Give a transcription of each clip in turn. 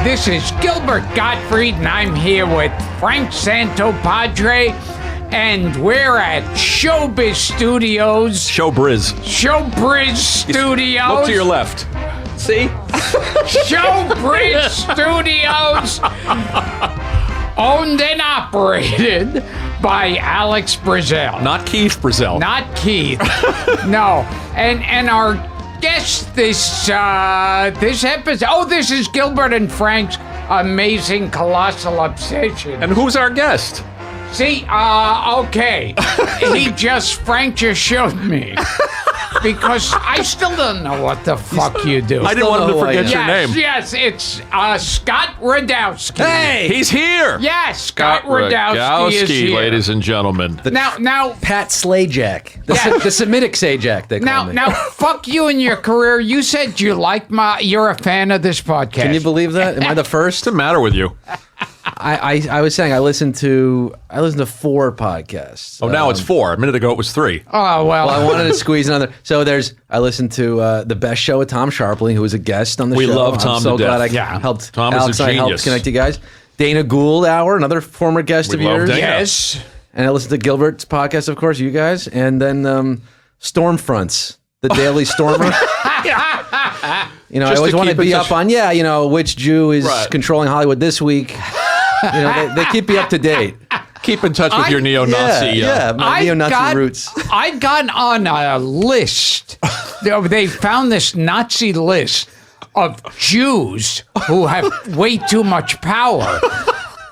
this is Gilbert Gottfried, and I'm here with Frank Santopadre, and we're at Showbiz Studios. Showbiz Studios. Look to your left. See? Showbiz Studios. Owned and operated by Alex Brazell. Not Keith Brazell. Not Keith. No. And our guest this episode. Oh, this is Gilbert and Frank's Amazing Colossal Obsession. And who's our guest? See, okay. Frank just showed me. Because I still don't know what the fuck you do. I didn't want him to forget your name. Yes, it's Scott Rogowsky. Hey, he's here. Yes, Scott Rogowsky is here. Ladies and gentlemen. Now, Pat Slajak, the Semitic Sajak, they call me. Now, fuck you and your career. You said you're a fan of this podcast. Can you believe that? Am I the first? What's the matter with you? I was saying I listened to 4 podcasts. Oh, now it's 4. A minute ago it was 3. Oh, well. I wanted to squeeze another. So I listened to The Best Show with Tom Sharpling, who was a guest on the show. We love Tom I'm so to glad death. I helped. Tom Alex is a and I helped genius. connect you guys. Dana Gould Hour, another former guest of love yours. Dana. Yes. And I listened to Gilbert's podcast, of course, you guys. And then Stormfronts, the Daily Stormer. I always want to be up on, which Jew is controlling Hollywood this week. They keep you up to date. Keep in touch with your neo-Nazi. My neo-Nazi roots. I got on a list. They found this Nazi list of Jews who have way too much power.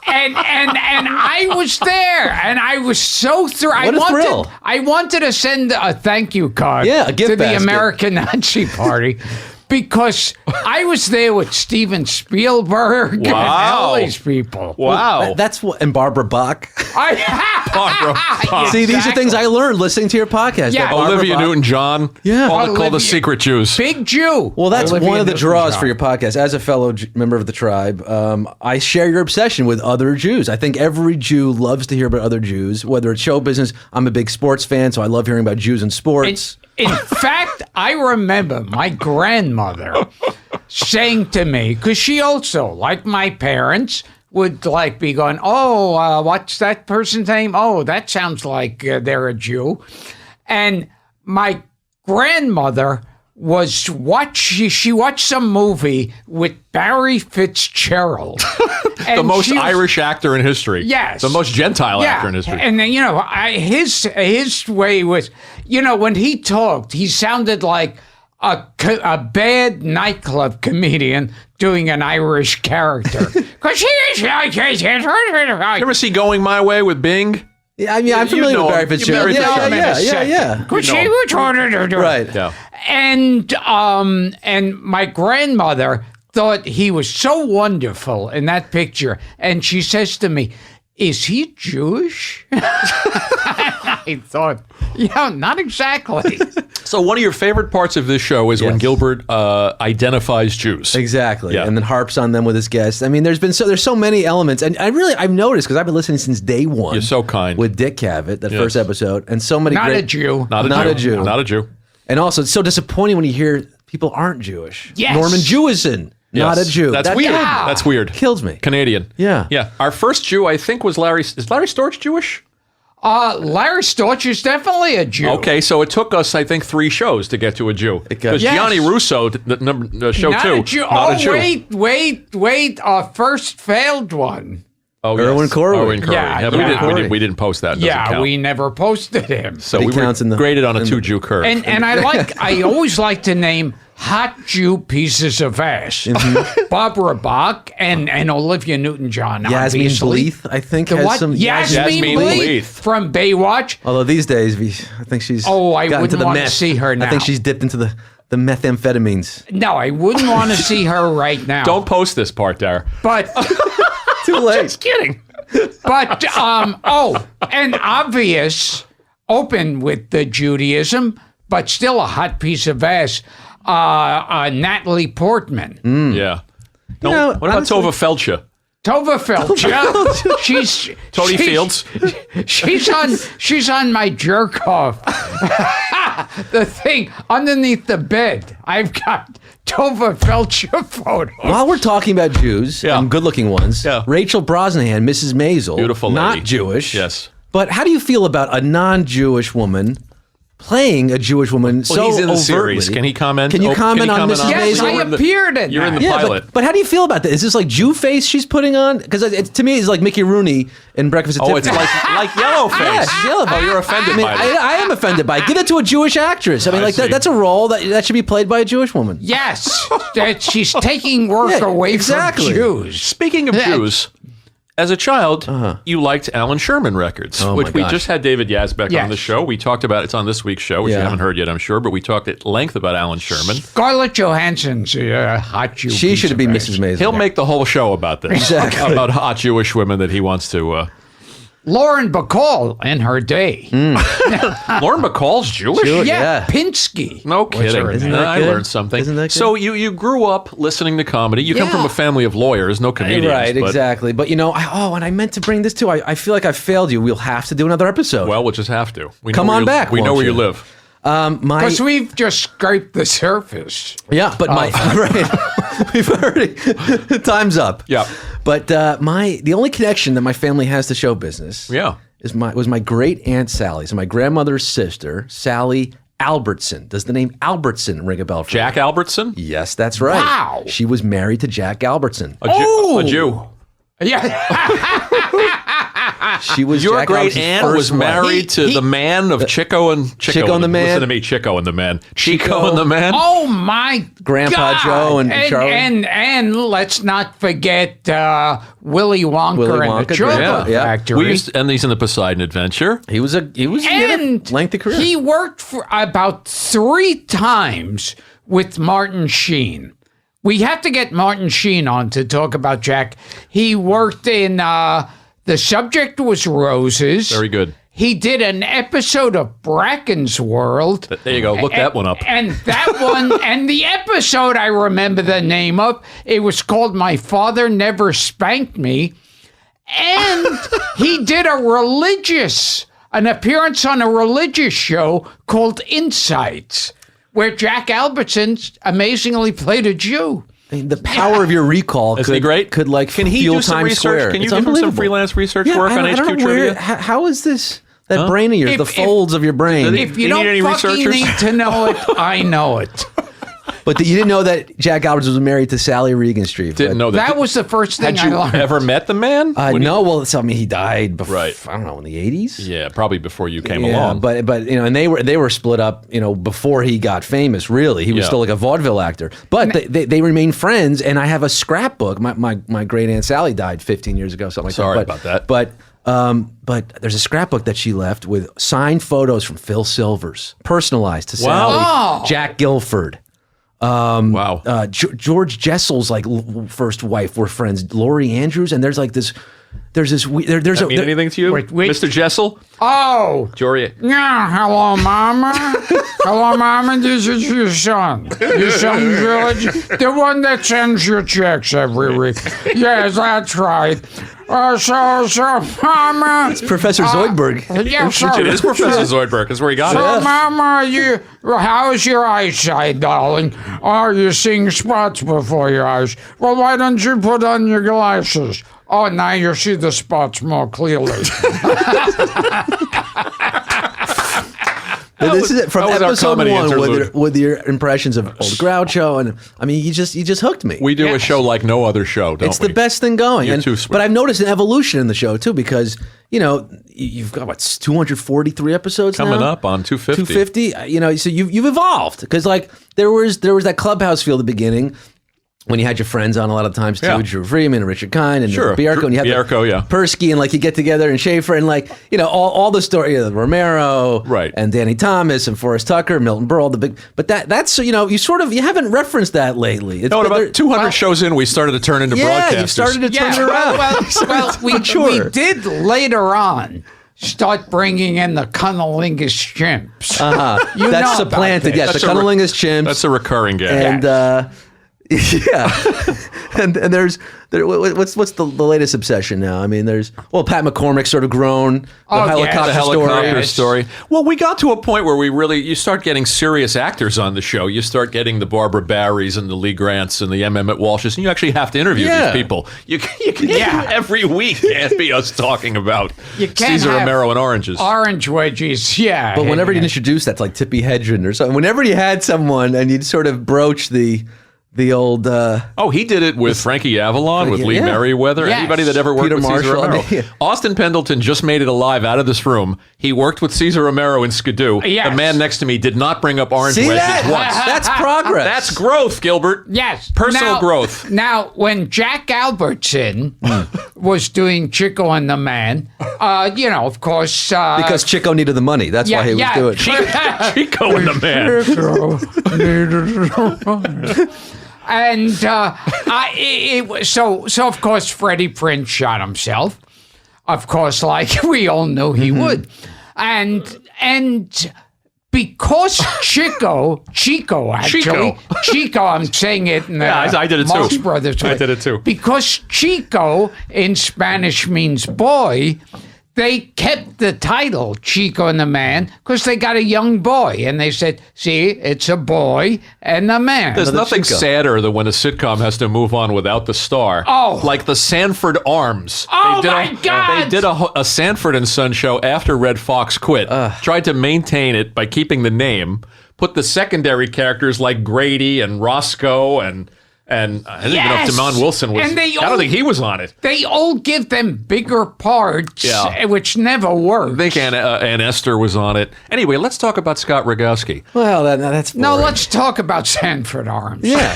And I was there, and I was so thrilled. I wanted to send a thank you card a gift to the basket. American Nazi Party. Because I was there with Steven Spielberg and all these people. Wow. That's what, and Barbara Bach. Barbara Bach. See, these are things I learned listening to your podcast. Yeah. Olivia Newton-John. Yeah. Called the secret Jews. Big Jew. Well, that's Olivia one of the draws Newton-John. for your podcast. As a fellow member of the tribe, I share your obsession with other Jews. I think every Jew loves to hear about other Jews, whether it's show business. I'm a big sports fan, so I love hearing about Jews and sports. In fact, I remember my grandmother saying to me, because she also, like my parents, would be going, what's that person's name? Oh, that sounds like they're a Jew. And my grandmother she watched some movie with Barry Fitzgerald. The most Irish actor in history. Yes. The most Gentile actor in history. And then, his way was, when he talked, he sounded like a bad nightclub comedian doing an Irish character. Because you ever see Going My Way with Bing? Yeah, I mean, I'm familiar with Barry Fitzgerald. Yeah. Right. Yeah. And my grandmother thought he was so wonderful in that picture, and she says to me, "Is he Jewish?" I thought, not exactly. So one of your favorite parts of this show is when Gilbert identifies Jews. Exactly, and then harps on them with his guests. I mean, there's so many elements, and I've noticed, because I've been listening since day one. You're so kind. With Dick Cavett, that first episode, and so many Not a Jew. Not a Jew. And also, it's so disappointing when you hear people aren't Jewish. Yes. Norman Jewison, not a Jew. That's weird. Yeah. That's weird. Kills me. Canadian. Yeah. Yeah. Our first Jew, I think, was Larry. Is Larry Storch Jewish? Larry Storch is definitely a Jew. Okay, so it took us, I think, 3 shows to get to a Jew. Because Yes. Gianni Russo, show Not 2, a Jew. not a Jew. Wait, our first failed one. Oh, Erwin Corwin. Yeah, but we didn't post that. It doesn't count. We never posted him. So we were graded on a 2-Jew curve. And I always like to name hot Jew pieces of ass. Barbara Bach and Olivia Newton-John. Yasmin obviously. Bleeth, I think, The has what? some. Yasmin Bleeth from Baywatch. Although these days, I think she's. I gotten wouldn't to the want to meth. see her now. I think she's dipped into the methamphetamines. No, I wouldn't want to see her right now. Don't post this part, Dara. But Too late. Just kidding. But, and obvious, open with the Judaism, but still a hot piece of ass, Natalie Portman. Yeah. know, What about Tova Feldsha? Tova Feldsha. She's Tony Fields. She's on my jerk off. The thing underneath the bed. I've got Tova Felcher photo. While we're talking about Jews and good-looking ones, Rachel Brosnahan, Mrs. Maisel, beautiful lady. Not Jewish. Yes. But how do you feel about a non-Jewish woman playing a Jewish woman so he's in the overtly? series. Can he comment? Can you comment on Mrs. Yes, Maisel? I appeared in You're in the Yeah, pilot. but how do you feel about that? Is this like Jew face she's putting on? Because to me, it's like Mickey Rooney in Breakfast at It's Tiffany's. like yellow face. Yeah, she's yellow face. Oh, you're offended I mean, by that. I am offended by it. Give it to a Jewish actress. I mean, like see. that's a role that should be played by a Jewish woman. Yes, that she's taking work away exactly. from Jews. Speaking of Jews, as a child, you liked Alan Sherman records, which we just had David Yazbek on the show. We talked about it's on this week's show, which you haven't heard yet, I'm sure, but we talked at length about Alan Sherman. Scarlett Johansson's a hot Jew. She should be Mrs. Maisel. He'll make the whole show about this. Exactly. About hot Jewish women that he wants to. Lauren Bacall in her day. Lauren Bacall's Jewish? Yeah, Pinsky. No kidding. Isn't that I good? learned something. Isn't that good? So you grew up listening to comedy. You come Yeah. from a family of lawyers, no comedians. Right, but, exactly. But and I meant to bring this too. I feel like I failed you. We'll have to do another episode. Well, we'll just have to. We know Come where on you- back, We know won't where you you? live. Because we've just scraped the surface. Yeah, but right, we've already time's up. Yeah. But the only connection that my family has to show business, was my great aunt Sally, so my grandmother's sister, Sally Albertson. Does the name Albertson ring a bell for Jack you? Albertson? Yes, that's right. Wow. She was married to Jack Albertson. A Jew. Yeah. She was Your Jack great Albertson's aunt first was wife. married to the man of Chico and Chico and the Man. Listen to me, Chico and the Man. Chico and the Man. Oh my Grandpa God. Joe and Charlie. And let's not forget Willy Wonka Willy and Wonka, the Chocolate yeah. Factory. And he's in the Poseidon Adventure. He had a lengthy career. He worked for about 3 times with Martin Sheen. We have to get Martin Sheen on to talk about Jack. He worked in The Subject Was Roses. Very good. He did an episode of Bracken's World. There you go. Look that one up. And that one, and the episode I remember the name of, it was called My Father Never Spanked Me. And he did an appearance on a religious show called Insights, where Jack Albertson amazingly played a Jew. The power of your recall Isn't he great? could Can he fuel do some Times research? Square. Can you It's give him some unbelievable. freelance research work on I don't HQ know Trivia? how is this? That brain of yours, If- the folds of your brain. If you Do you need any don't fucking researchers? need to know it, I know it. But you didn't know that Jack Albertson was married to Sally Regan Street. Didn't know that. That was the first thing Had you I learned. ever met the man? No, well, he died before. Right. I don't know, in the 80s. Yeah, probably before you came Yeah, along. but and they were split up, before he got famous. Really, he was still like a vaudeville actor. But they remained friends, and I have a scrapbook. My great aunt Sally died 15 years ago, something like Sorry that. about that. But there's a scrapbook that she left with signed photos from Phil Silvers, personalized to Wow. Sally, Oh. Jack Guilford. Wow. George Jessel's first wife were friends, Laurie Andrews, and there's this. There's That mean anything to you, Wait. Mr. Jessel? Oh, Jory. yeah. Hello, Mama. Hello, Mama. This is your son. Your son, George. The one that sends your checks every week. Yes, that's right. So, Mama. It's Professor Zoidberg. Yeah, so, It is Professor Zoidberg. That's where he got So, it. Mama, how's your eyesight, darling? Oh, you're seeing spots before your eyes. Well, why don't you put on your glasses? Oh, now you see the spots more clearly. This is it from that was our episode comedy 1 interlude. with your impressions of old Groucho, and I mean, you just hooked me. We do a Yes. show like no other show, don't It's we? the best thing going. You're too sweet. But I've noticed an evolution in the show too, because you've got 243 episodes Coming now? up on 250. 250. So you've evolved, because there was that Clubhouse feel at the beginning. When you had your friends on a lot of times too, Yeah. Drew Freeman and Richard Kind and Sure. Bierko, and you had Bierko, yeah. Persky, and you get together and Schaefer, and all the story of Romero, Right. and Danny Thomas and Forrest Tucker, Milton Berle, but that's you haven't referenced that lately. It's No, been- about 200 shows in, we started to turn into broadcasters. yeah, you started to turn Yeah, it around. well, we mature. did later on start bringing in the cunnilingus chimps. You That's know about supplanted. this. Yes, That's the a cunnilingus chimps. That's a recurring gag. And yeah. and what's the latest obsession now? I mean, there's Pat McCormick's sort of grown the helicopter story. Well, we got to a point where you start getting serious actors on the show. You start getting the Barbara Barrys and the Lee Grants and the M. Emmett Walshes, and you actually have to interview these people. You can every week can't be us talking about Cesar Romero and oranges. Orange wedgies, yeah. But whenever you introduce that to like Tippi Hedren or something, whenever you had someone and you'd sort of broach the old... he did it with Frankie Avalon, with Lee Merriweather, anybody that ever worked with Cesar Romero. Austin Pendleton just made it alive out of this room. He worked with Cesar Romero in Skidoo. Yes. The man next to me did not bring up orange wedges once. That's progress. That's growth, Gilbert. Yes. Personal growth. Now, when Jack Albertson was doing Chico and the Man, of course... because Chico needed the money. That's why he was doing it. Chico and the Man. And so of course Freddie Prinze shot himself, of course, like we all knew he would, and because Chico, I'm saying it in the I did it Marx too. Brothers way. I did it too. Because Chico in Spanish means boy. They kept the title Chico and the Man because they got a young boy, and they said, "See, it's a boy and a man." There's nothing sadder than when a sitcom has to move on without the star. Oh, like the Sanford Arms. Oh my God! They did a Sanford and Son show after Red Fox quit. Tried to maintain it by keeping the name. Put the secondary characters like Grady and Roscoe and I don't even know if Damon Wilson was. I don't think he was on it. They all give them bigger parts, which never worked. I think Ann Esther was on it. Anyway, let's talk about Scott Rogowsky. Well, that's boring. No, let's talk about Sanford Arms. Yeah.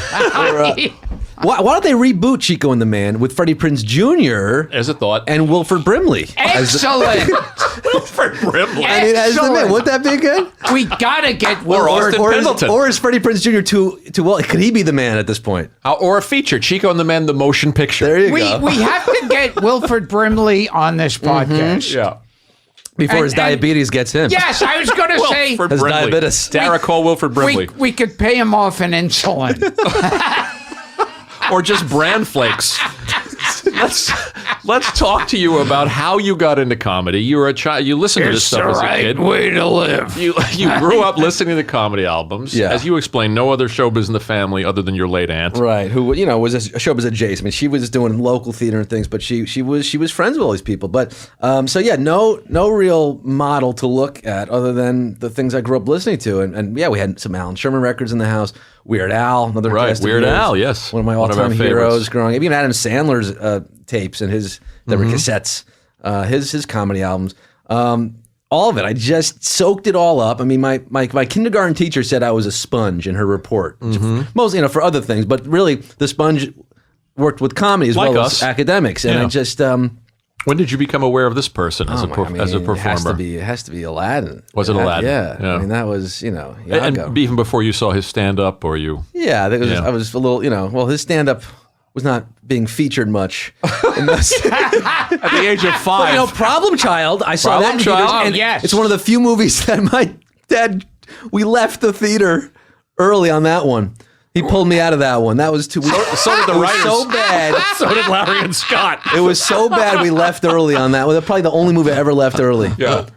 Why don't they reboot Chico and the Man with Freddie Prinze Jr. as a thought and Wilford Brimley? Excellent. Wilford Brimley. I mean, as the man, wouldn't that be good? We gotta get Austin Pendleton. Or is Freddie Prinze Jr. too well? Could he be the man at this point? Or a feature, Chico and the Man, the motion picture. There you go. We have to get Wilford Brimley on this podcast. Yeah. Before his diabetes gets him. Yes, I was going to say his diabetes. Dara Cole, Wilford Brimley. We could pay him off in insulin. Or just bran flakes. Let's talk to you about how you got into comedy. You were a child. You listened to this stuff as a kid. Way to live. You grew up listening to comedy albums. Yeah. As you explained, no other showbiz in the family other than your late aunt. Right. Who was a showbiz adjacent. I mean, she was doing local theater and things, but she was friends with all these people. But no real model to look at other than the things I grew up listening to. And we had some Alan Sherman records in the house. Weird Al, another guest. Weird Al, yes. One of my all-time heroes growing up. Even Adam Sandler's tapes and that were cassettes, his comedy albums. All of it. I just soaked it all up. I mean, my kindergarten teacher said I was a sponge in her report. Mostly, for other things, but really the sponge worked with comedy as well as academics. And I just... when did you become aware of this person as a performer? It has to be Aladdin. Was it Aladdin? Yeah. I mean, that was, And even before you saw his stand-up, or you... Yeah, I was a little, his stand-up was not being featured much. At the age of 5. But, Problem Child, I saw that in theaters, and it's one of the few movies that my dad, we left the theater early on that one. He pulled me out of that one. That was too... So did the writers. So bad. So did Larry and Scott. It was so bad we left early on that. Well, probably the only movie I ever left early. Yeah.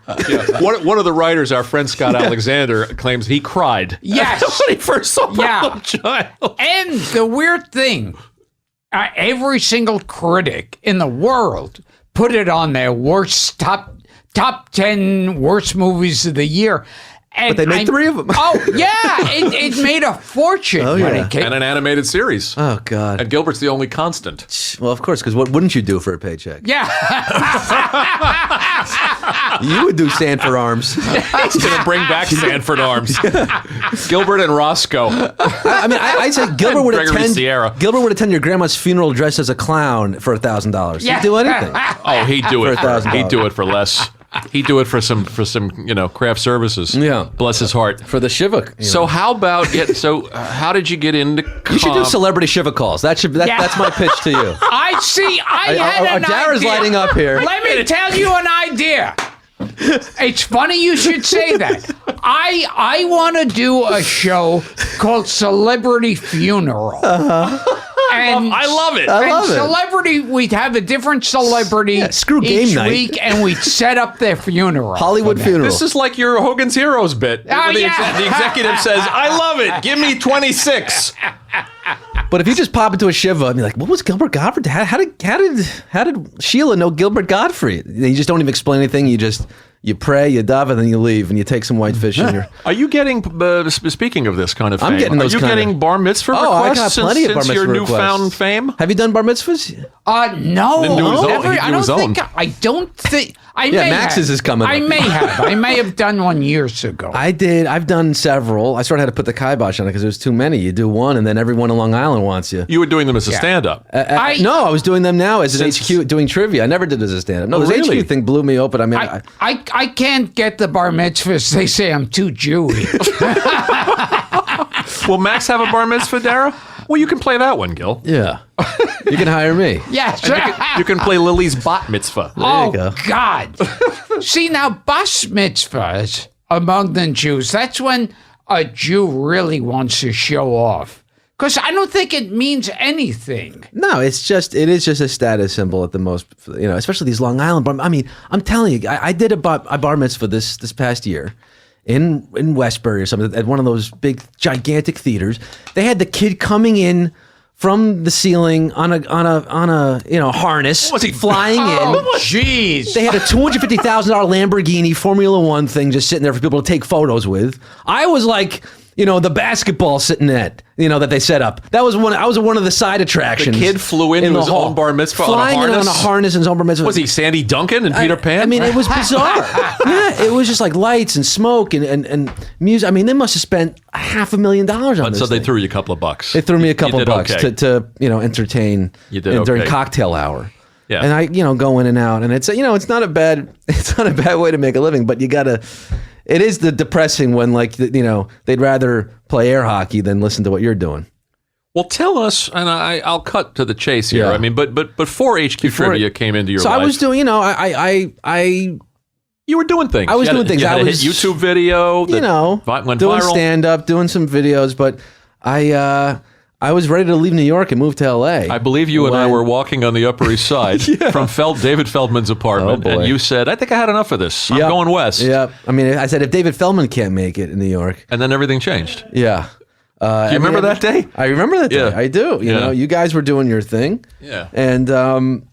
One of the writers, our friend Scott Alexander, claims he cried. Yes. When he first saw Problem Child. And the weird thing, every single critic in the world put it on their worst top 10 worst movies of the year. But they made 3 of them. Oh, yeah. It made a fortune. And an animated series. Oh, God. And Gilbert's the only constant. Well, of course, because what wouldn't you do for a paycheck? Yeah. You would do Sanford Arms. He's going to bring back Sanford Arms. Gilbert and Roscoe. I say Gilbert would attend your grandma's funeral dressed as a clown for $1,000. Yeah. He'd do anything. Oh, he'd do it. $1,000. He'd do it for less. He'd do it for some craft services. Yeah, bless his heart. For the Shiva. So how about how did you get into? You should do celebrity Shiva calls. That's my pitch to you. I see. I had an Dara's idea. lighting up here. Let me tell you an idea. It's funny you should say that. I want to do a show called Celebrity Funeral. I love it. I love it. Celebrity, we'd have a different celebrity screw game each night. week, and we'd set up their funeral. Hollywood funeral. This is like your Hogan's Heroes bit. Oh, the, yeah. the executive says, I love it. Give me 26. But if you just pop into a Shiva and be like, what was Gilbert Gottfried? How did Sheila know Gilbert Gottfried? You just don't even explain anything. You pray, you daven, and then you leave, and you take some whitefish. Are you getting, speaking of this kind of fame, I'm getting those are you getting bar mitzvah requests I got plenty of bar since mitzvah your requests. newfound fame? Have you done bar mitzvahs? Then No. do his own. Never, He I do don't his own. think. I don't think. I Yeah, may Max's have. is coming I up. may have. I may have done one years ago. I've done several. I sort of had to put the kibosh on it because there's too many. You do one, and then everyone in Long Island wants you. You were doing them as a stand-up. No, I was doing them now as an HQ, doing trivia. I never did it as a stand-up. No, Oh, this really? HQ thing blew me open. I mean, I can't get the bar mitzvahs. They say I'm too Jewy. Will Max have a bar mitzvah, Dara? Well, you can play that one, Gil. yeah. You can hire me. Yes. You can play Lily's bat mitzvah. Oh, go. God. See, now, bas mitzvahs among the Jews, that's when a Jew really wants to show off. Because I don't think it means anything. No, it is just a status symbol at the most, especially these Long Island bar. I mean, I'm telling you, I did a bar mitzvah this past year in Westbury or something at one of those big, gigantic theaters. They had the kid coming in from the ceiling on a harness, Was he flying in. Oh, jeez. They had a $250,000 Lamborghini Formula One thing just sitting there for people to take photos with. I was like, the basketball sitting net, that they set up. That was I was one of the side attractions. The kid flew into his own bar mitzvah flying on a harness? in on a harness in his own bar mitzvah. Was he Sandy Duncan and Peter Pan? I mean, it was bizarre. Yeah, it was just like lights and smoke and music. I mean, they must have spent $500,000 on this. So they thing. threw you a couple of bucks. They threw me a couple You of did bucks okay. to entertain You did during okay. cocktail hour. Yeah. And I go in and out, and it's it's not a bad way to make a living, but you gotta. It is the depressing when they'd rather play air hockey than listen to what you're doing. Well, tell us, and I'll cut to the chase here. Yeah. I mean, but before HQ Trivia came into your life, I was doing, you were doing things. I was doing things. You had I a was hit YouTube video that went doing viral. stand-up, doing some videos, but I was ready to leave New York and move to L.A. I believe you and I were walking on the Upper East Side from David Feldman's apartment, Oh, boy. and you said, I think I had enough of this. I'm going west. Yeah. I mean, I said, if David Feldman can't make it in New York. And then everything changed. Yeah. Do you remember that day? I remember that day. Yeah. I do. You guys were doing your thing. Yeah. And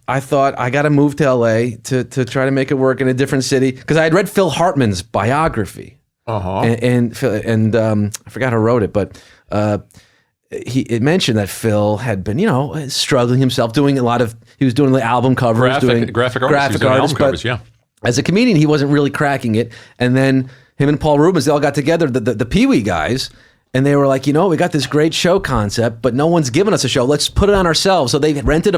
I thought, I got to move to L.A. to try to make it work in a different city. Because I had read Phil Hartman's biography. Uh-huh. And I forgot who wrote it, but it mentioned that Phil had been, struggling himself, he was doing the album covers, graphic artists, album covers, yeah. As a comedian, he wasn't really cracking it. And then him and Paul Rubens, they all got together, the Pee Wee guys, and they were like, we got this great show concept, but no one's given us a show. Let's put it on ourselves. So they rented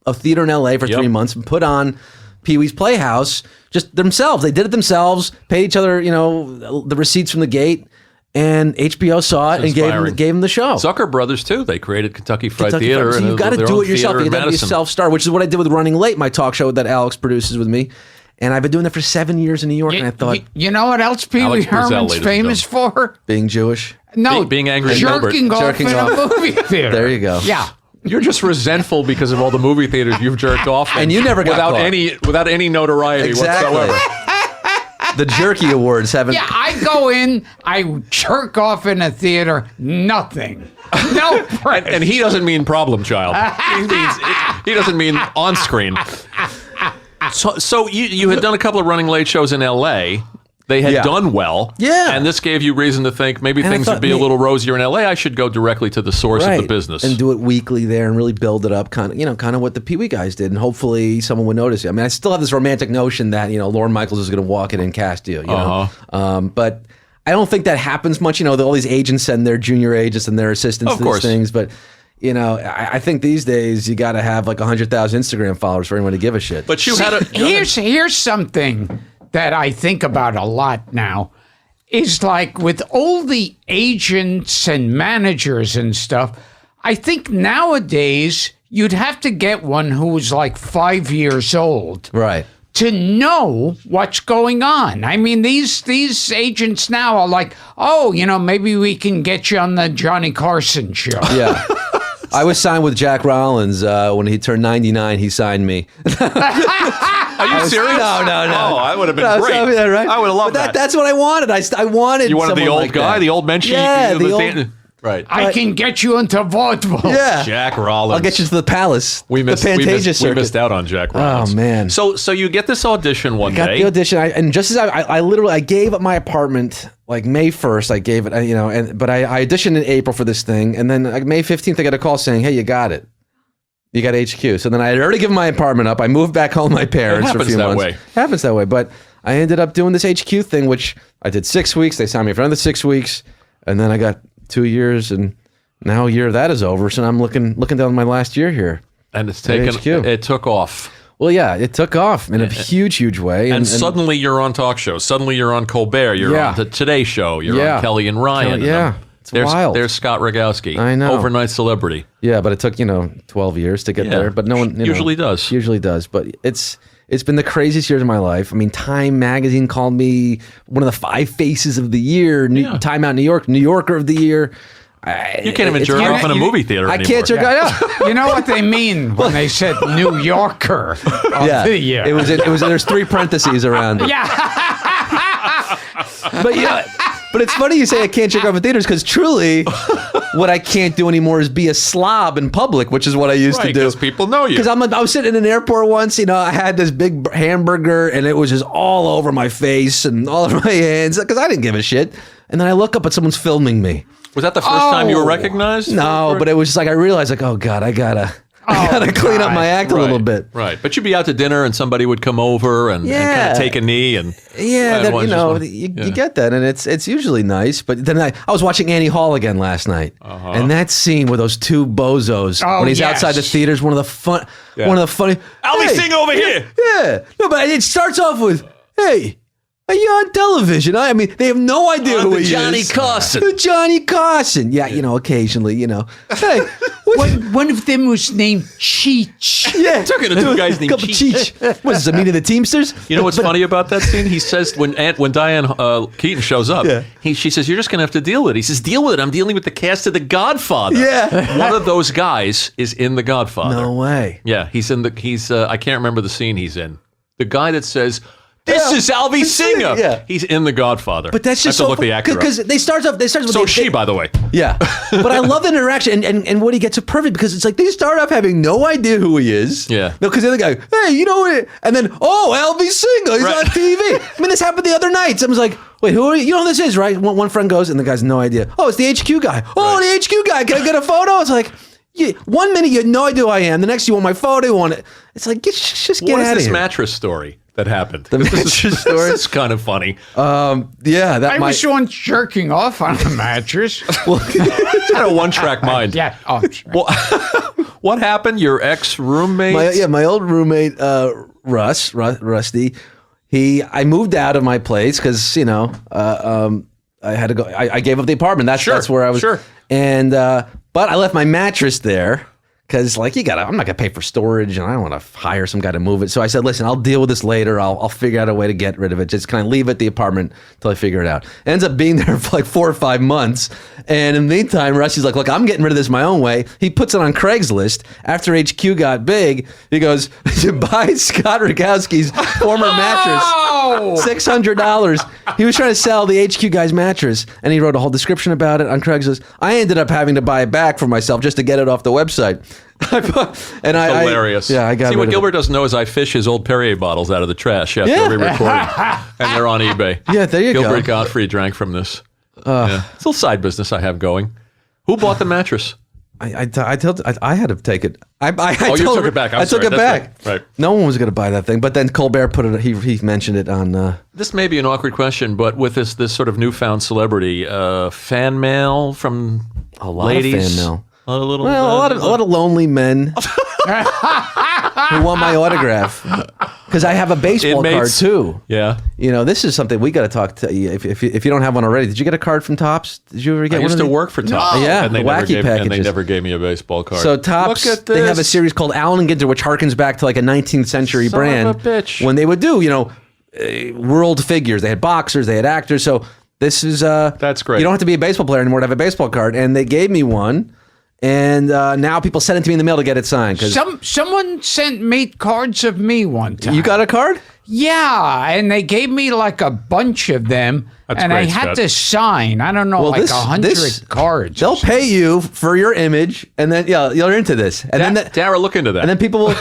a theater in LA for 3 months and put on Pee Wee's Playhouse just themselves. They did it themselves, paid each other, the receipts from the gate. And HBO saw it and gave him the show. Zucker Brothers, too. They created Kentucky Fried Theater. So you've got to do it yourself. You got to be a self-star, which is what I did with Running Late, my talk show that Alex produces with me. And I've been doing that for 7 years in New York. And I thought, you know what else Pee Wee Herman's famous for? Being Jewish. No, being angry at jerking off in a movie theater. There you go. Yeah. You're just resentful because of all the movie theaters you've jerked off in, and you never got without any notoriety whatsoever. The Jerky Awards haven't. Yeah, I go in, I jerk off in a theater, nothing. No press. And he doesn't mean problem child. He doesn't mean on screen. So you had done a couple of Running Late shows in L.A. They had done well. Yeah. And this gave you reason to think maybe things would be a little rosier in L.A. I should go directly to the source of the business. And do it weekly there and really build it up, kind of what the Pee Wee guys did. And hopefully someone would notice you. I mean, I still have this romantic notion that, Lorne Michaels is going to walk in and cast you, know. But I don't think that happens much. All these agents send their junior agents and their assistants to these things. But, I think these days you got to have like 100,000 Instagram followers for anyone to give a shit. But you had a... Here's something that I think about a lot now is like with all the agents and managers and stuff, I think nowadays you'd have to get one who was like 5 years old. Right. To know what's going on. I mean, these agents now are like, maybe we can get you on the Johnny Carson show. Yeah. I was signed with Jack Rollins when he turned 99. He signed me. Are you serious? No. Oh, I would have been great. Right? I would have loved that. That's what I wanted. I wanted. You wanted the old like guy, that. the old menschy. Yeah, the old. Right. I can get you into vaudeville. Yeah. Jack Rollins. I'll get you to the Palace. We missed out on Jack Rollins. Oh, man. So you get this audition one day. I got the audition. And just as I literally gave up my apartment like May 1st. I gave it, but I auditioned in April for this thing. And then like May 15th, I got a call saying, hey, you got it. You got HQ. So then I had already given my apartment up. I moved back home with my parents for a few months. It happens that way. But I ended up doing this HQ thing, which I did 6 weeks. They signed me for another 6 weeks. And then I got 2 years and now a year of that is over, so I'm looking down my last year here. And it took off. Well, yeah, it took off in a huge way. And suddenly you're on talk shows. Suddenly you're on Colbert. You're on the Today Show. You're on Kelly and Ryan. It's wild. There's Scott Rogowsky. I know. Overnight celebrity. Yeah, but it took 12 years to get there. But no one usually does. But it's been the craziest years of my life. I mean, Time Magazine called me one of the 5 faces of the year. Time Out New York, New Yorker of the year. You can't even jerk off in a movie theater anymore. I can't jerk off. You know what they mean when they said New Yorker of the year. It was there's 3 parentheses around it. Yeah. But it's funny you say I can't jerk off in theaters because truly what I can't do anymore is be a slob in public, which is what I used to do. Because people know you. Because I was sitting in an airport once, I had this big hamburger and it was just all over my face and all over my hands because I didn't give a shit. And then I look up and someone's filming me. Was that the first time you were recognized? No, but it was just like I realized, like, oh God, I gotta clean up my act a little bit. Right, but you'd be out to dinner and somebody would come over and kind of take a knee and you get that and it's usually nice. But then I was watching Annie Hall again last night, and that scene with those 2 bozos when he's outside the theater is one of the funny. Albie Sing over here. Yeah, no, but it starts off with, hey. Are you on television? I mean, they have no idea who he Johnny is. Carson. Johnny Carson. Yeah, occasionally, Hey, one of them was named Cheech. Yeah. Talking to 2 guys named Cheech. What is this, a meeting of the Teamsters? You know what's funny about that scene? He says when Diane Keaton shows up, she says, you're just going to have to deal with it. He says, deal with it. I'm dealing with the cast of The Godfather. Yeah. One of those guys is in The Godfather. No way. Yeah, he's I can't remember the scene he's in. The guy that says, this is Albie Singer. Yeah. He's in The Godfather. But that's just I have to look the actor up. Because they start with So she, by the way. Yeah. But I love the interaction and what he gets so perfect because it's like they start off having no idea who he is. Yeah. No, because the other guy, hey, and then, Albie Singer, he's on TV. I mean, this happened the other night. I was like, wait, who are you? You know who this is, right? One friend goes and the guy's no idea. Oh, it's the HQ guy. Oh, the HQ guy. Can I get a photo? It's like, 1 minute you had no idea who I am. The next you want my photo. You want it. It's like, just get out of here. What is this mattress story that happened? The mattress story? This is kind of funny. I was showing jerking off on a mattress. It's kind of one-track mind. Yeah. Oh, well, what happened? Your ex-roommate? My old roommate, Rusty. I moved out of my place because, I had to go. I gave up the apartment. That's where I was. Sure. And but I left my mattress there because I'm not gonna pay for storage and I don't want to hire some guy to move it. So I said, listen, I'll deal with this later. I'll figure out a way to get rid of it. Just kind of leave it at the apartment until I figure it out. Ends up being there for like 4 or 5 months. And in the meantime, Rusty's like, look, I'm getting rid of this my own way. He puts it on Craigslist. After HQ got big, he goes, to buy Scott Rogowski's former mattress. $600. He was trying to sell the HQ guy's mattress, and he wrote a whole description about it on Craigslist. I ended up having to buy it back for myself just to get it off the website. Hilarious. I got. See, what Gilbert doesn't know is I fish his old Perrier bottles out of the trash after every recording, and they're on eBay. Yeah, there you go. Gilbert Gottfried drank from this. It's a little side business I have going. Who bought the mattress? I had to take it. You took it back. I took it back. Right. No one was going to buy that thing. But then Colbert put it. He mentioned it on. This may be an awkward question, but with this sort of newfound celebrity, fan mail from ladies, of fan mail. A little. Well, a lot of lonely men who want my autograph because I have a baseball card too. Yeah. This is something we got to talk to you if you don't have one already. Did you get a card from Topps? Did you ever get one? I used to work for Topps. No. Yeah, and they wacky packages. And they never gave me a baseball card. So Topps, they have a series called Allen & Ginter, which harkens back to like a 19th century brand. Son of a bitch. When they would do, world figures. They had boxers, they had actors. So this is that's great. You don't have to be a baseball player anymore to have a baseball card. And they gave me one. And now people send it to me in the mail to get it signed. Someone sent me cards of me one time. You got a card? Yeah, and they gave me like a bunch of them, and I had to sign. I don't know, 100 cards. They'll pay you for your image, and then you're into this. And then Dara, look into that. And then people will.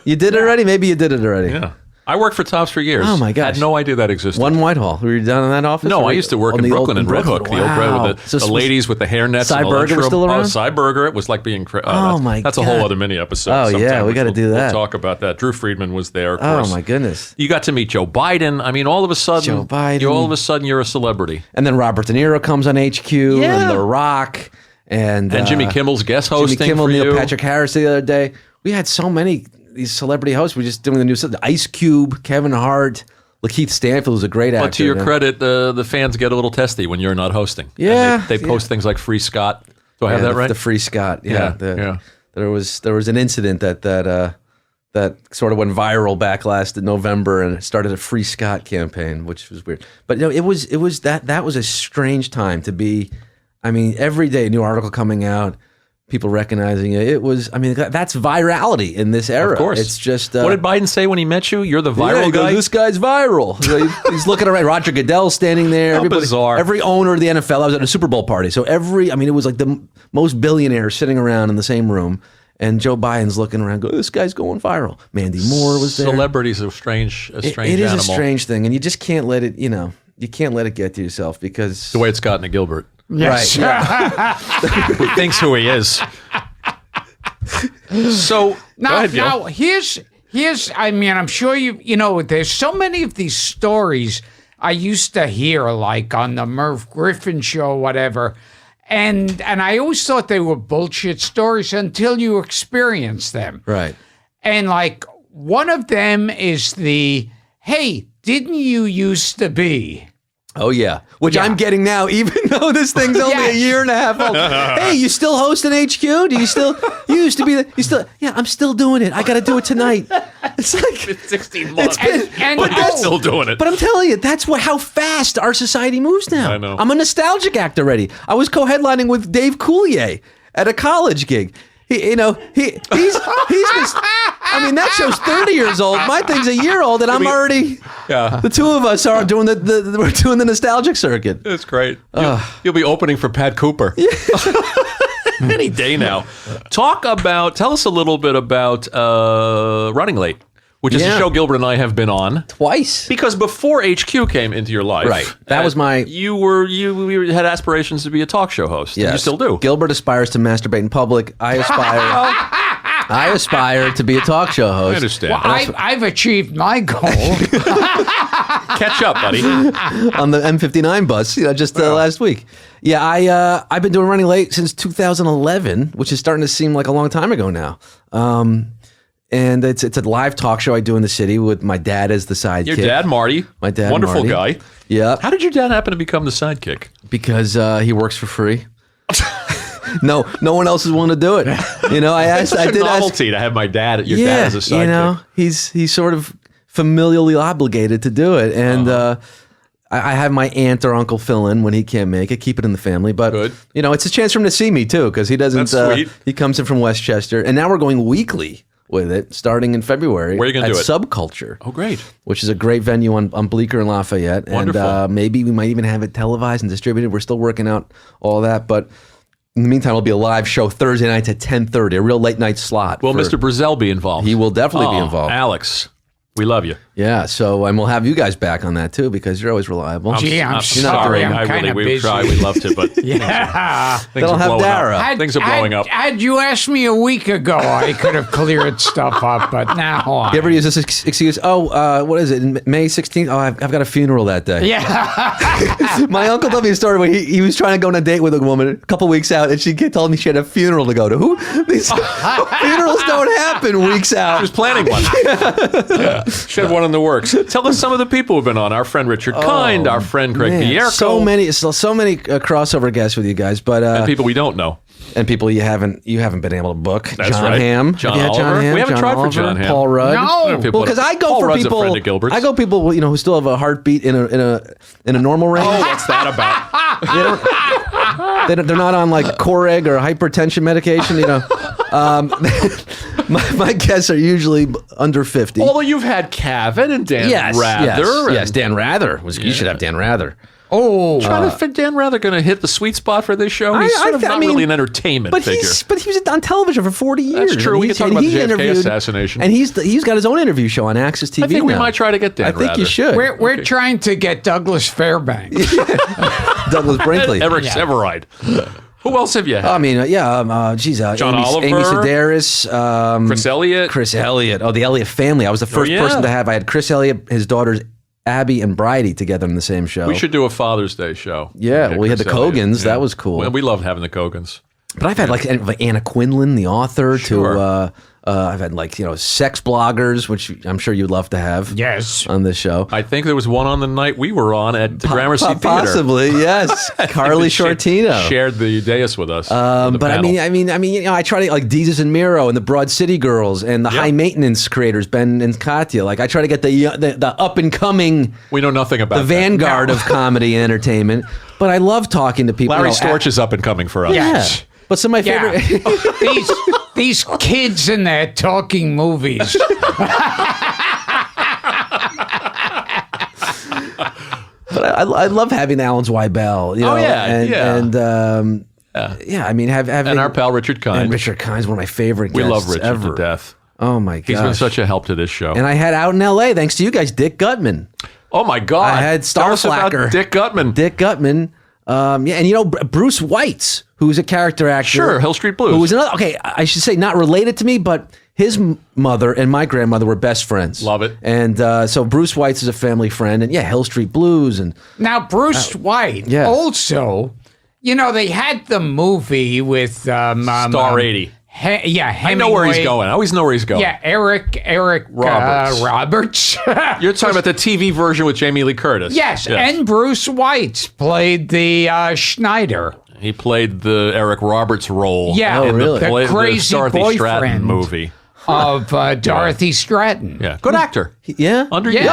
You did it already? Maybe you did it already. Yeah. I worked for Topps for years. Oh, my gosh. I had no idea that existed. One Whitehall. Were you down in that office? No, I used to work in Brooklyn in Red Hook. Wow. The old Red with the ladies with the hairnets. Cy and the Berger was still around? Oh, Cy Berger. It was like being... that's a whole other mini episode. Oh, yeah, we got to do that. We'll talk about that. Drew Friedman was there, of course. Oh, my goodness. You got to meet Joe Biden. I mean, all of a sudden... Joe Biden. All of a sudden, you're a celebrity. And then Robert De Niro comes on HQ, and The Rock, and Jimmy Kimmel's guest hosting Jimmy Kimmel, for Neil you. Patrick Harris the other day. We had so many... These celebrity hosts were just doing the new stuff. Ice Cube, Kevin Hart, Lakeith Stanfield was a great actor. But to your credit, the fans get a little testy when you're not hosting. Yeah. And they post things like Free Scott. Do I have that right? The Free Scott. Yeah. Yeah. There was an incident that sort of went viral back last November, and it started a Free Scott campaign, which was weird. But it was that was a strange time to be. I mean, every day a new article coming out. People recognizing it. It was, that's virality in this era. Of course. It's just... what did Biden say when he met you? You're the viral guy? This guy's viral. So he's looking around. Roger Goodell's standing there. How bizarre. Every owner of the NFL, I was at a Super Bowl party. So it was like the most billionaires sitting around in the same room. And Joe Biden's looking around, this guy's going viral. Mandy Moore was there. Celebrity's a strange It animal. is a strange thing. And you just can't let it, you can't let it get to yourself because... The way it's gotten to Gilbert. Yes. Right. Who thinks who he is. So now here's I'm sure there's so many of these stories I used to hear, like on the Merv Griffin show, whatever, and I always thought they were bullshit stories until you experience them. Right. And like one of them is hey, didn't you used to be? Oh, yeah. Which I'm getting now, even though this thing's only a year and a half old. Hey, you still hosting HQ? You used to be, yeah, I'm still doing it. I got to do it tonight. It's like... It's 16 months. But you're still doing it. But I'm telling you, that's how fast our society moves now. I know. I'm a nostalgic act already. I was co-headlining with Dave Coulier at a college gig. He's just... that show's 30 years old. My thing's a year old, and I'm already... Yeah. The two of us are doing we're doing the nostalgic circuit. That's great. You'll be opening for Pat Cooper. Any day now. Tell us a little bit about Running Late, which is a show Gilbert and I have been on. Twice. Because before HQ came into your life, right. That was my... You had aspirations to be a talk show host. Yes. And you still do. Gilbert aspires to masturbate in public. I aspire to be a talk show host. I understand. Well, I've achieved my goal. Catch up, buddy. On the M59 bus, just last week. Yeah, I've been doing Running Late since 2011, which is starting to seem like a long time ago now. And it's a live talk show I do in the city with my dad as the sidekick. Your dad, Marty. My dad, wonderful Marty. guy. Yeah. How did your dad happen to become the sidekick? Because he works for free. No one else is willing to do it. I asked. It's such a novelty to have your dad as a sidekick. He's sort of familially obligated to do it, and I have my aunt or uncle fill in when he can't make it. Keep it in the family, but good. It's a chance for him to see me too because he doesn't. That's sweet. He comes in from Westchester, and now we're going weekly with it starting in February. Where are you going to do it? Subculture. Oh, great. Which is a great venue on Bleecker and Lafayette. Wonderful. And maybe we might even have it televised and distributed. We're still working out all that. But in the meantime, it'll be a live show Thursday nights at 10:30, a real late night slot. Will Mr. Brazel be involved? He will definitely be involved. Alex, we love you. Yeah, and we'll have you guys back on that too because you're always reliable. I'm sorry. I'm kind of busy. We'd love to, but yeah. Things are blowing up. Things are blowing up. Had you asked me a week ago, I could have cleared stuff up, but now you ever use this excuse? Oh, what is it? May 16th? Oh, I've got a funeral that day. Yeah. My uncle told me a story where he was trying to go on a date with a woman a couple weeks out, and she told me she had a funeral to go to. These funerals don't happen weeks out. She was planning one. Yeah. She had one in the works. Tell us some of the people who've been on. Our friend Richard Kind, our friend Craig Pierco. So many crossover guests with you guys, but and people we don't know. And people you haven't been able to book. That's John right. Hamm. John Oliver. We haven't tried for John Hamm. Paul Rudd. No. Well, because I go Paul for Rudd's people. A friend of Gilbert's. I go people who still have a heartbeat in a normal range. Oh, what's that about? they're not on like Coreg or hypertension medication. My guests are usually under 50. Although you've had Cavitt and Dan Rather. Yes, Dan Rather. You should have Dan Rather. Oh, trying to fit Dan Rather going to hit the sweet spot for this show? He's not really an entertainment figure. But he was on television for 40 years. That's true. We can talk about the JFK assassination. And he's got his own interview show on Access TV. I think we might try to get Dan Rather. I think you should. We're trying to get Douglas Fairbanks. Douglas Brinkley. Eric Severide. Who else have you had? I mean, John Oliver, Amy Sedaris, Chris Elliott. Oh, the Elliott family. I was the first person to have. I had Chris Elliott, his daughters Abby and Bridie together in the same show. We should do a Father's Day show. Yeah, we had the Cogans. That was cool. We loved having the Cogans. But I've had like Anna Quinlan, the author, to I've had sex bloggers, which I'm sure you'd love to have. Yes, on this show. I think there was one on the night we were on at the Gramercy Theater. Possibly, yes. Carly Shortino shared the dais with us. But I mean, I try to like Deezus and Miro and the Broad City Girls and the High Maintenance creators, Ben and Katya. Like I try to get the up and coming. We know nothing about the vanguard of comedy and entertainment. But I love talking to people. Larry Storch is up and coming for us. Yes. Yeah. But some of my favorite these kids in their talking movies. But I love having Alan Zweibel. I mean, having and our pal Richard Kind. And Richard Kind's one of my favorite guests We love Richard ever. to death. Oh my gosh. He's been such a help to this show. And I had out in L.A. thanks to you guys, Dick Gutman. Oh my God! I had Starflacker. Dick Gutman. And Bruce Weitz, who's a character actor. Sure, Hill Street Blues. Who was another? Okay, I should say not related to me, but his mother and my grandmother were best friends. Love it. And so Bruce Weitz is a family friend, and Hill Street Blues, and now Bruce White also. They had the movie with Star 80. Hemingway. I know where he's going. I always know where he's going. Yeah, Eric Roberts. You're talking about the TV version with Jamie Lee Curtis. Yes, and Bruce Weitz played the Schneider. He played the Eric Roberts role. Yeah, in the crazy Dorothy boyfriend Stratton movie. Of Dorothy Stratton. Yeah, good actor. Yeah,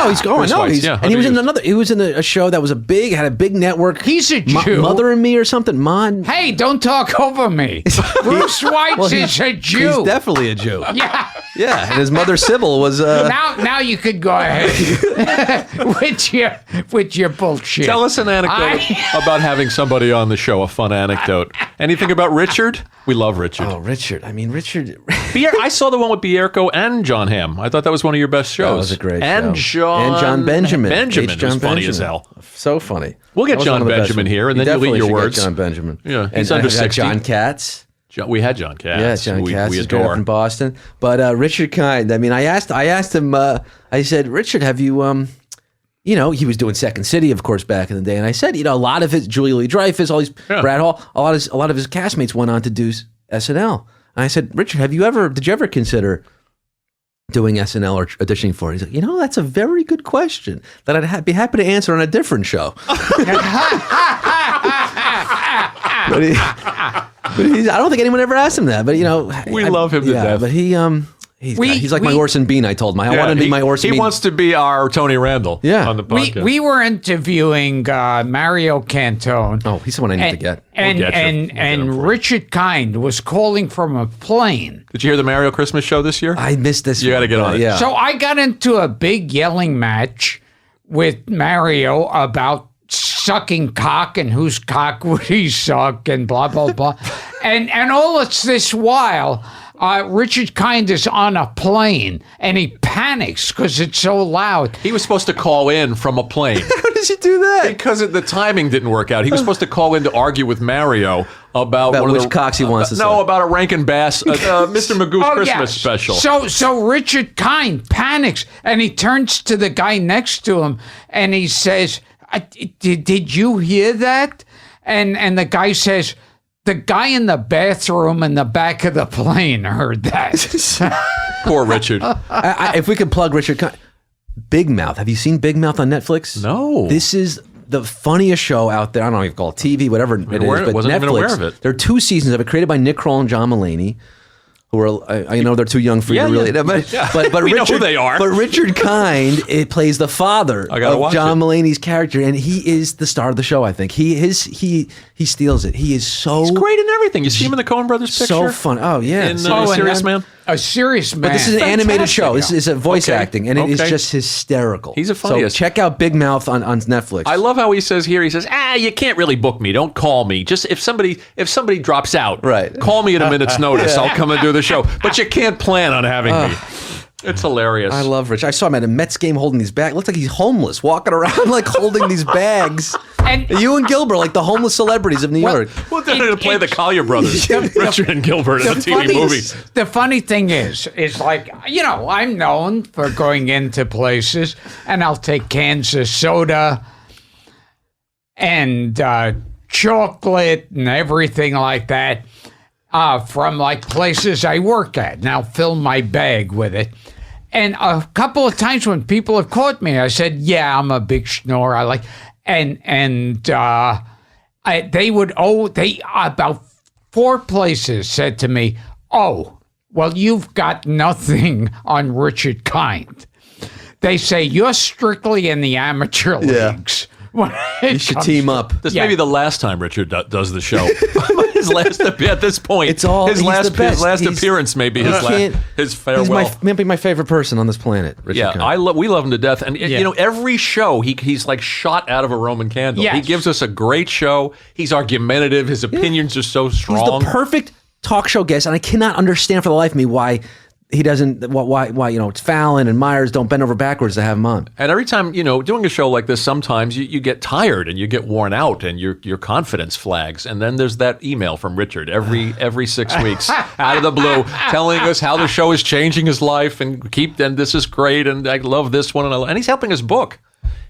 he's going. And he was in another. He was in a show that was had a big network. He's a Jew. Mother and Me or something. Hey, don't talk over me. Bruce Weitz is a Jew. He's definitely a Jew. Yeah. Yeah, and his mother Sybil was. Now you could go ahead with your bullshit. Tell us an anecdote about having somebody on the show. A fun anecdote. Anything about Richard? We love Richard. Oh, Richard. I mean, Richard. I saw the one with Bierko and John Hamm. I thought that was one of your best shows. That was a great and show. John Benjamin. Benjamin was funny as hell. So funny. We'll get John Benjamin here, and then you'll eat your words. John Benjamin. Yeah, he's under 60. John Katz. We had John Katz. Yeah, John Katz. We is great up in Boston. But Richard Kind. I mean, I asked him. I said, Richard, have you? He was doing Second City, of course, back in the day, and I said, a lot of his Julia Louis-Dreyfus, all these Brad Hall, a lot of his castmates went on to do SNL. And I said, Richard, did you ever consider doing SNL or auditioning for it? He's like, that's a very good question that I'd be happy to answer on a different show. But I don't think anyone ever asked him that. But we love him to death. But he's like my Orson Bean. I told him I want him to be my Orson Bean. He wants to be our Tony Randall. On the podcast. We were interviewing Mario Cantone. Oh, he's the one I need to get. And Richard Kind was calling from a plane. Did you hear the Mario Christmas show this year? I missed this. You got to get on it. Yeah. So I got into a big yelling match with Mario about sucking cock and whose cock would he suck and blah blah blah, and all this while. Richard Kind is on a plane, and he panics because it's so loud. He was supposed to call in from a plane. How does he do that? Because the timing didn't work out. He was supposed to call in to argue with Mario about which cocks he wants to say. No, about a Rankin Bass, Mr. Magoo's Christmas special. So Richard Kind panics, and he turns to the guy next to him, and he says, did you hear that? And the guy says, the guy in the bathroom in the back of the plane heard that. Poor Richard. If we could plug Richard Kind. Big Mouth. Have you seen Big Mouth on Netflix? No. This is the funniest show out there. I don't know if you call it TV, whatever it is. But wasn't Netflix, even aware of it. There are 2 seasons of it created by Nick Kroll and John Mulaney. who are, I know they're too young for you to really, but we Richard, know who they are. But Richard Kind, it plays the father of John Mulaney's character, and he is the star of the show. I think he steals it. He's great in everything. You see him in the Coen Brothers picture. So fun. Oh yeah, in Serious Man. A Serious Man. But this is an animated show. This is a voice acting, and it is just hysterical. He's a funniest. So check out Big Mouth on Netflix. I love how he says here. He says, you can't really book me. Don't call me. Just if somebody drops out, call me at a minute's notice. I'll come and do the show. But you can't plan on having me. It's hilarious. I love Rich. I saw him at a Mets game holding these bags. Looks like he's homeless, walking around like holding these bags. And you and Gilbert, like the homeless celebrities of New York. Well, they're going to play the Collier Brothers, Richard and Gilbert, in a TV movie. The funny thing is like, I'm known for going into places, and I'll take cans of soda and chocolate and everything like that. From like places I work at, and I'll fill my bag with it. And a couple of times when people have caught me, I said, "Yeah, I'm a big schnorrer." I like, they about 4 places said to me, "Oh, well, you've got nothing on Richard Kind." They say you're strictly in the amateur leagues. You should team up. This may be the last time Richard does the show. His last at this point. It's all his last appearance. Maybe his farewell. He's maybe my favorite person on this planet. Richard Kind. We love him to death, and every show he's like shot out of a Roman candle. Yes. He gives us a great show. He's argumentative. His opinions are so strong. He's the perfect talk show guest, and I cannot understand for the life of me why. He doesn't. Why? It's Fallon and Myers don't bend over backwards to have him on. And every time doing a show like this, sometimes you get tired and you get worn out and your confidence flags. And then there's that email from Richard every 6 weeks out of the blue, telling us how the show is changing his life and this is great and I love this one and he's helping us book.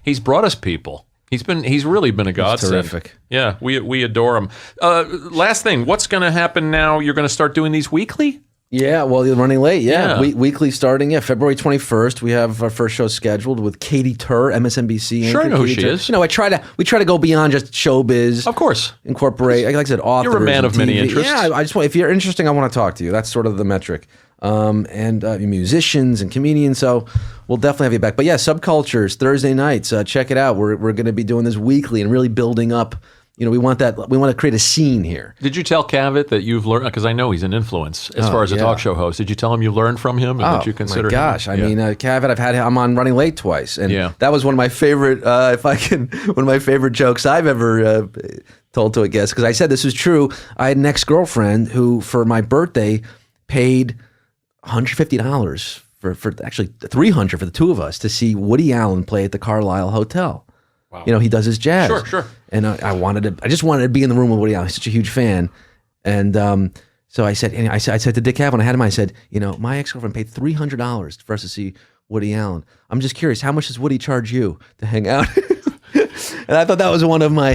He's brought us people. He's really been a godsend. Terrific. Yeah, we adore him. Last thing, what's going to happen now? You're going to start doing these weekly? Yeah, well, you're running late. Yeah. Weekly starting. February 21st. We have our first show scheduled with Katie Tur, MSNBC. Sure, I know who she is. We try to go beyond just showbiz. Of course, incorporate. Like I said, authors. You're a man of many interests. Yeah, I just want. If you're interesting, I want to talk to you. That's sort of the metric. And musicians and comedians. So we'll definitely have you back. But yeah, Subcultures Thursday nights. Check it out. We're going to be doing this weekly and really building up. We want to create a scene here. Did you tell Cavett that you've learned? Because I know he's an influence as far as a talk show host. Did you tell him you learned from him? And did you consider my gosh. him? I mean, Cavett, I'm on Running Late twice. And that was one of my favorite, one of my favorite jokes I've ever told to a guest. Because I said this was true. I had an ex-girlfriend who, for my birthday, paid $150 for actually $300 for the two of us to see Woody Allen play at the Carlisle Hotel. Wow. He does his jazz. Sure. And I just wanted to be in the room with Woody Allen. He's such a huge fan. And so I said to Dick Cavett when I had him, I said, my ex-girlfriend paid $300 for us to see Woody Allen. I'm just curious, how much does Woody charge you to hang out? And I thought that was one of my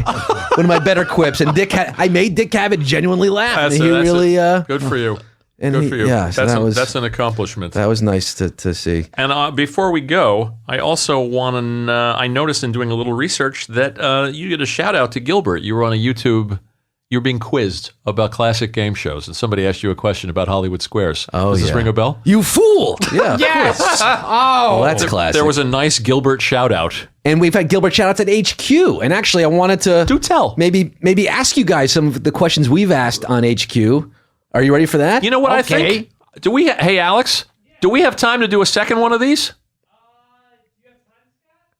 better quips. And I made Dick Cavett genuinely laugh. Good for you. Good for you. Yeah, so that's an accomplishment. That was nice to see. And before we go, I also want to. I noticed in doing a little research that you get a shout out to Gilbert. You were on a YouTube. You're being quizzed about classic game shows, and somebody asked you a question about Hollywood Squares. Oh, Does this ring a bell? You fool! Yeah. Yes. Well, that's classic. There was a nice Gilbert shout out. And we've had Gilbert shout outs at HQ. And actually, I wanted to do tell maybe ask you guys some of the questions we've asked on HQ. Are you ready for that? You know what I think? Hey, Alex, do we have time to do a second one of these?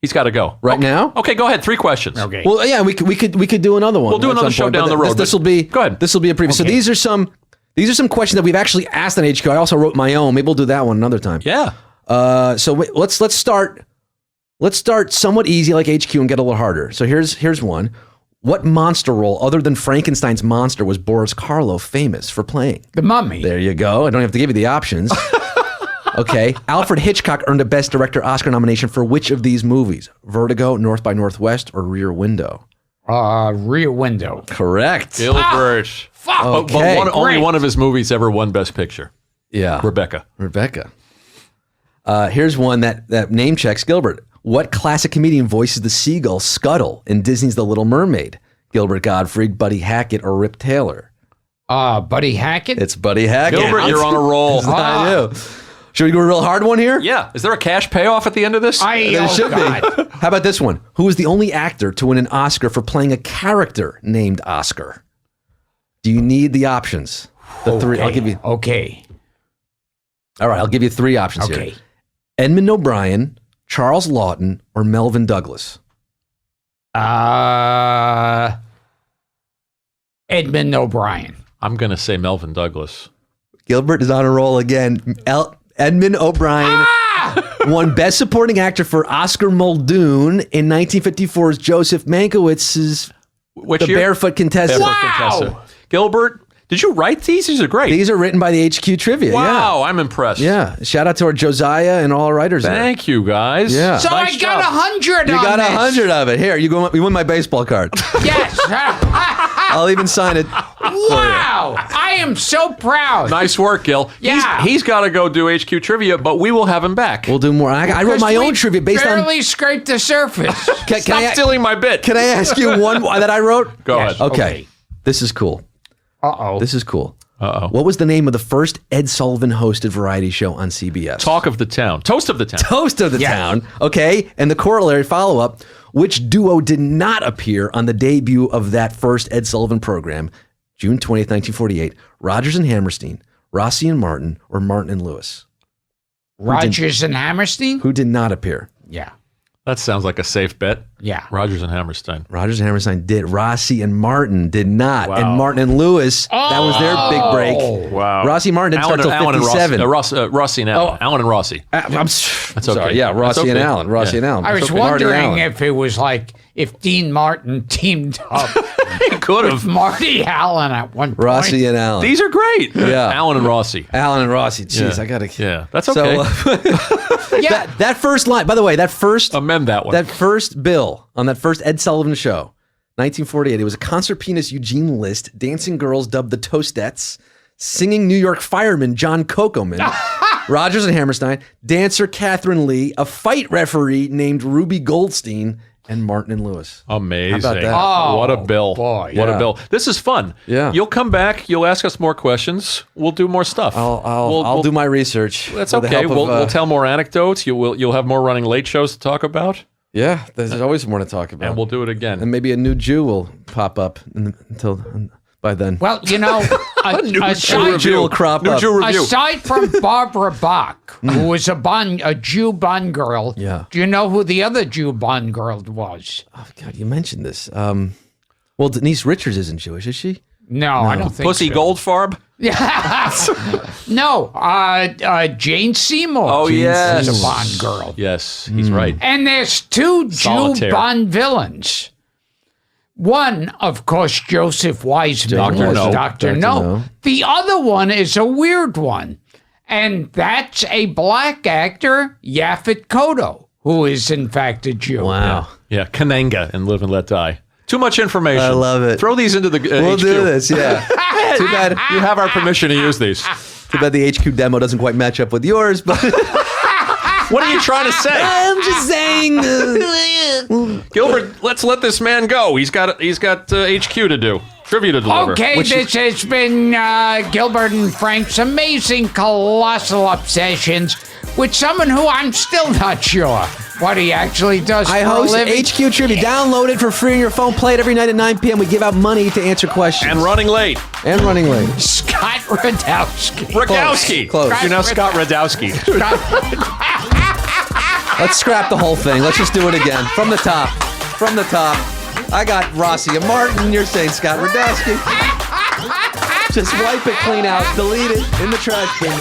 He's got to go. Right now? Okay, go ahead. 3 questions. Okay. Well, yeah, we could do another one. We'll do another show down the road. This will be go ahead. This will be a preview. Okay. So these are some questions that we've actually asked on HQ. I also wrote my own. Maybe we'll do that one another time. Yeah. So let's start somewhat easy like HQ and get a little harder. So here's one. What monster role, other than Frankenstein's monster, was Boris Karloff famous for playing? The Mummy. There you go. I don't have to give you the options. Okay. Alfred Hitchcock earned a Best Director Oscar nomination for which of these movies? Vertigo, North by Northwest, or Rear Window? Rear Window. Correct. Gilbert. Fuck. Okay. But only one of his movies ever won Best Picture. Yeah. Rebecca. Here's one that name checks Gilbert. What classic comedian voices the seagull Scuttle in Disney's The Little Mermaid? Gilbert Gottfried, Buddy Hackett, or Rip Taylor? Buddy Hackett? It's Buddy Hackett. Gilbert, you're on a roll. I do. Should we go a real hard one here? Yeah. Is there a cash payoff at the end of this? There should be. How about this one? Who was the only actor to win an Oscar for playing a character named Oscar? Do you need the options? The three. I'll give you. Okay. All right, I'll give you three options here. Edmund O'Brien, Charles Lawton, or Melvin Douglas? Edmund O'Brien. I'm going to say Melvin Douglas. Gilbert is on a roll again. Edmund O'Brien won Best Supporting Actor for Oscar Muldoon in 1954's Joseph Mankiewicz's The year? Barefoot Contessa. Wow. Gilbert, did you write these? These are great. These are written by the HQ Trivia. Wow, I'm impressed. Yeah. Shout out to our Josiah and all our writers there. Thank you, guys. Yeah. So Nice I got job. 100 You on got this. 100 of it. Here, you win my baseball card. Yes. I'll even sign it. Wow. I am so proud. Nice work, Gil. Yeah. He's got to go do HQ Trivia, but we will have him back. We'll do more. I wrote my own trivia based on... barely scraped the surface. Stop stealing my bit. Can I ask you one that I wrote? Go Yes. ahead. Okay. This is cool. Uh-oh. This is cool. Uh-oh. What was the name of the first Ed Sullivan hosted variety show on CBS? Talk of the town. Toast of the town. Toast of the Town. Okay. And the corollary follow-up, which duo did not appear on the debut of that first Ed Sullivan program, June 20th, 1948? Rodgers and Hammerstein, Rossi and Martin, or Martin and Lewis? Rodgers and Hammerstein? Who did not appear? Yeah. That sounds like a safe bet. Yeah. Rodgers and Hammerstein. Rodgers and Hammerstein did. Rossi and Martin did not. Wow. And Martin and Lewis, that was their big break. Wow. Rossi and Martin didn't start till 57. Rossi and Allen. Allen and Rossi. I'm sorry. okay. Yeah, Rossi That's and okay. Allen. Rossi and Allen. I was That's okay. Marty wondering Allen. if it was like if Dean Martin teamed up Could with have. Marty Allen at one point. Rossi and Allen. These are great. Yeah. Allen and Rossi. Allen and Rossi. Jeez, Yeah. I gotta. Yeah, that's okay. Yeah. That first line. By the way, that first Amend that one. That first bill on that first Ed Sullivan show, 1948. It was a concert pianist Eugene List, dancing girls dubbed the Toastettes, singing New York fireman John Cocoman, Rodgers and Hammerstein, dancer Catherine Lee, a fight referee named Ruby Goldstein, and Martin and Lewis. Amazing. How about that? Oh, what a bill. boy. What Yeah. a bill. This is fun. Yeah. You'll come back. You'll ask us more questions. We'll do more stuff. I'll do my research. That's with the okay. help of, We'll tell more anecdotes. You'll have more running late shows to talk about, Yeah, there's always more to talk about. and we'll do it again. And maybe a new Jew will pop up until by then. Well, you know, New Jew will crop New up. Jew review. aside from Barbara Bach, who was a Jew Bond girl, Yeah. do you know who the other Jew Bond girl was? Oh, God, you mentioned this. Well, Denise Richards isn't Jewish, is she? No, I don't think Pussy so. Goldfarb. No, Jane Seymour. Oh, yes. is a Bond girl. Yes, he's right. And there's two Solitaire. Jew Bond villains. One, of course, Joseph Weisman Dr. was No. Dr. Dr. No. No. The other one is a weird one. And that's a black actor, Yaphet Kotto, who is in fact a Jew. Wow. Yeah, Kananga and Live and Let Die. Too much information. I love it. Throw these into the We'll HQ. do this, yeah. Too bad. You have our permission to use these. Too bad the HQ demo doesn't quite match up with yours, but What are you trying to say? I'm just saying. Gilbert, let's let this man go. He's got HQ to do. Trivia to deliver. Okay, this has been Gilbert and Frank's amazing colossal obsessions with someone who I'm still not sure what he actually does I for host a living. HQ Trivia. Download it for free on your phone. Play it every night at 9 p.m. We give out money to answer questions. And running late. And running late. Scott Rogowsky. Rogowsky. Close. You know Scott Rogowsky. Let's scrap the whole thing. Let's just do it again. From the top. From the top. I got Rossi and Martin. You're saying Scott Rogowsky. Just wipe it clean out. Delete it in the trash bin.